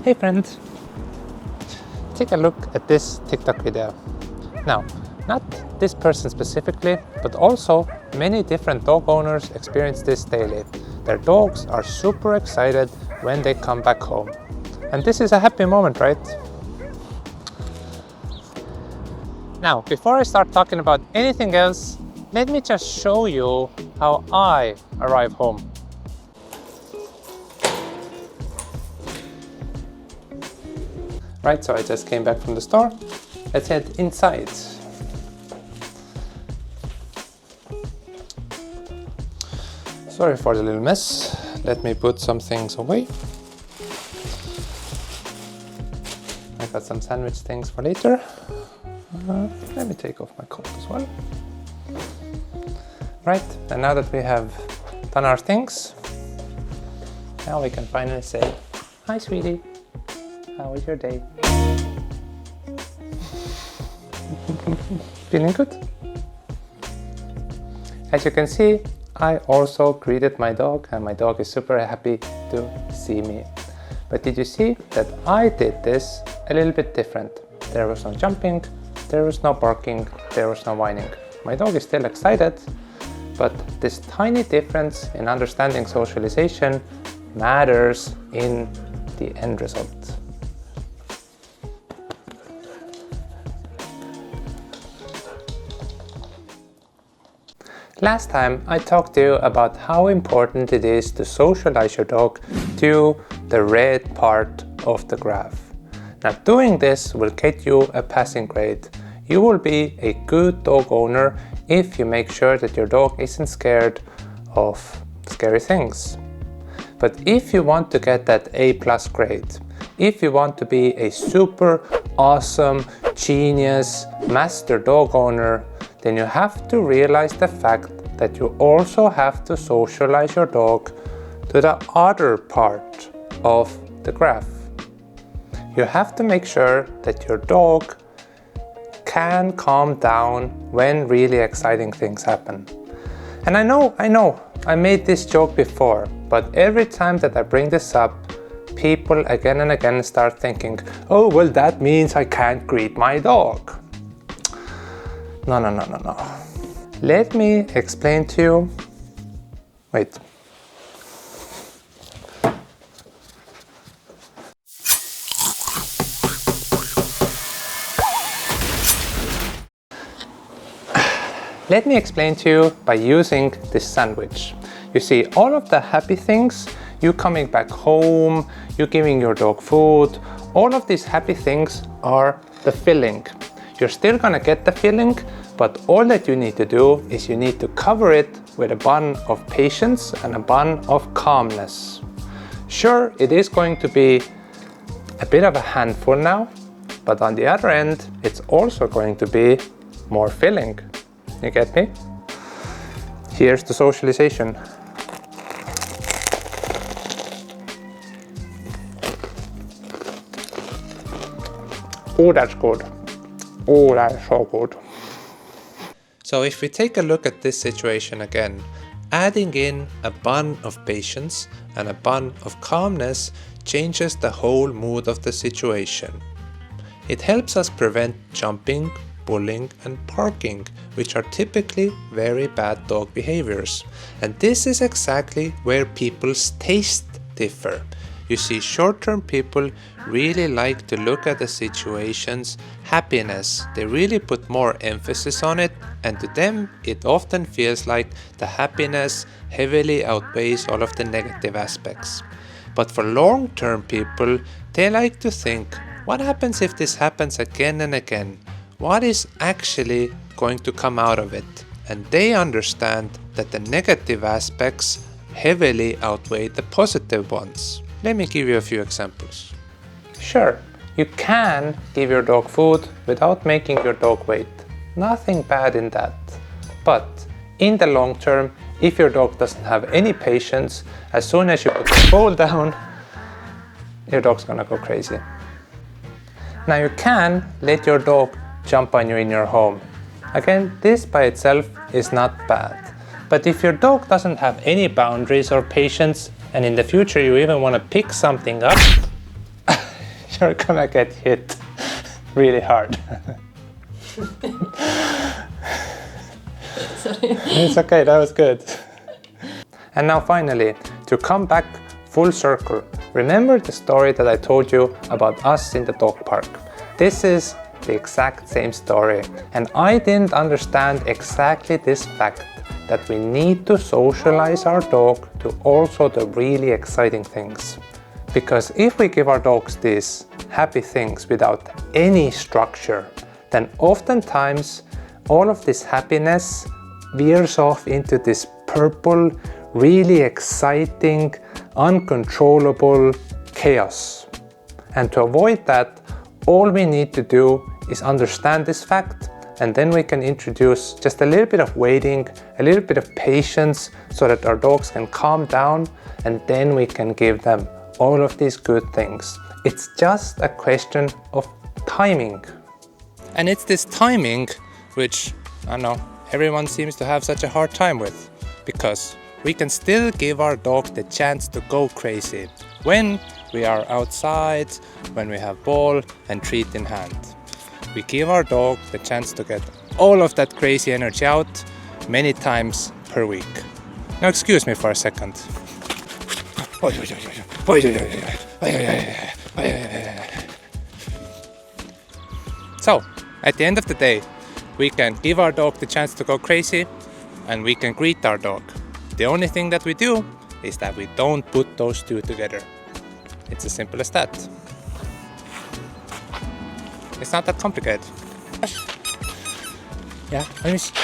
Hey friend, take a look at this TikTok video. Now, not this person specifically, but also many different dog owners experience this daily. Their dogs are super excited when they come back home. And this is a happy moment, right? Now, before I start talking about anything else, let me just show you how I arrive home. Right, so I just came back from the store. Let's head inside. Sorry for the little mess. Let me put some things away. I got some sandwich things for later. Let me take off my coat as well. Right, and now that we have done our things, now we can finally say, "Hi sweetie, how was your day?" Feeling good? As you can see, I also greeted my dog, and my dog is super happy to see me. But did you see that I did this a little bit different? There was no jumping, there was no barking, there was no whining. My dog is still excited, but this tiny difference in understanding socialization matters in the end result. Last time I talked to you about how important it is to socialize your dog to the red part of the graph. Now, doing this will get you a passing grade. You will be a good dog owner if you make sure that your dog isn't scared of scary things. But if you want to get that A+ grade, if you want to be a super awesome, genius, master dog owner, then you have to realize the fact that you also have to socialize your dog to the other part of the graph. You have to make sure that your dog can calm down when really exciting things happen. And I know, I made this joke before, but every time that I bring this up, people again and again start thinking, "Oh, well, that means I can't greet my dog." No. Let me explain to you. Wait. Let me explain to you by using this sandwich. You see, all of the happy things, you coming back home, you giving your dog food, all of these happy things are the filling. You're still gonna get the filling, but all that you need to do is you need to cover it with a bun of patience and a bun of calmness. Sure, it is going to be a bit of a handful now, but on the other end, it's also going to be more filling. You get me? Here's the socialization. Oh, that's good. Oh, that's so good. So if we take a look at this situation again, adding in a bun of patience and a bun of calmness changes the whole mood of the situation. It helps us prevent jumping, bullying and barking, which are typically very bad dog behaviors. And this is exactly where people's taste differ. You see, short-term people really like to look at the situation's happiness. They really put more emphasis on it, and to them it often feels like the happiness heavily outweighs all of the negative aspects. But for long-term people, they like to think, what happens if this happens again and again? What is actually going to come out of it? And they understand that the negative aspects heavily outweigh the positive ones. Let me give you a few examples. Sure, you can give your dog food without making your dog wait. Nothing bad in that. But in the long term, if your dog doesn't have any patience, as soon as you put the bowl down, your dog's gonna go crazy. Now you can let your dog jump on you in your home. Again, this by itself is not bad. But if your dog doesn't have any boundaries or patience, and in the future you even want to pick something up, you're gonna get hit really hard. Sorry. It's okay, that was good. And now finally, to come back full circle, remember the story that I told you about us in the dog park. This is the exact same story, and I didn't understand exactly this fact that we need to socialize our dog to also the really exciting things. Because if we give our dogs these happy things without any structure, then oftentimes all of this happiness veers off into this purple, really exciting, uncontrollable chaos. And to avoid that, all we need to do is understand this fact, and then we can introduce just a little bit of waiting, a little bit of patience, so that our dogs can calm down, and then we can give them all of these good things. It's just a question of timing. And it's this timing which, I know, everyone seems to have such a hard time with, because we can still give our dog the chance to go crazy when we are outside, when we have ball and treat in hand. We give our dog the chance to get all of that crazy energy out many times per week. Now excuse me for a second. So, at the end of the day, we can give our dog the chance to go crazy, and we can greet our dog. The only thing that we do is that we don't put those two together. It's as simple as that. It's not that complicated. Yeah, let me see.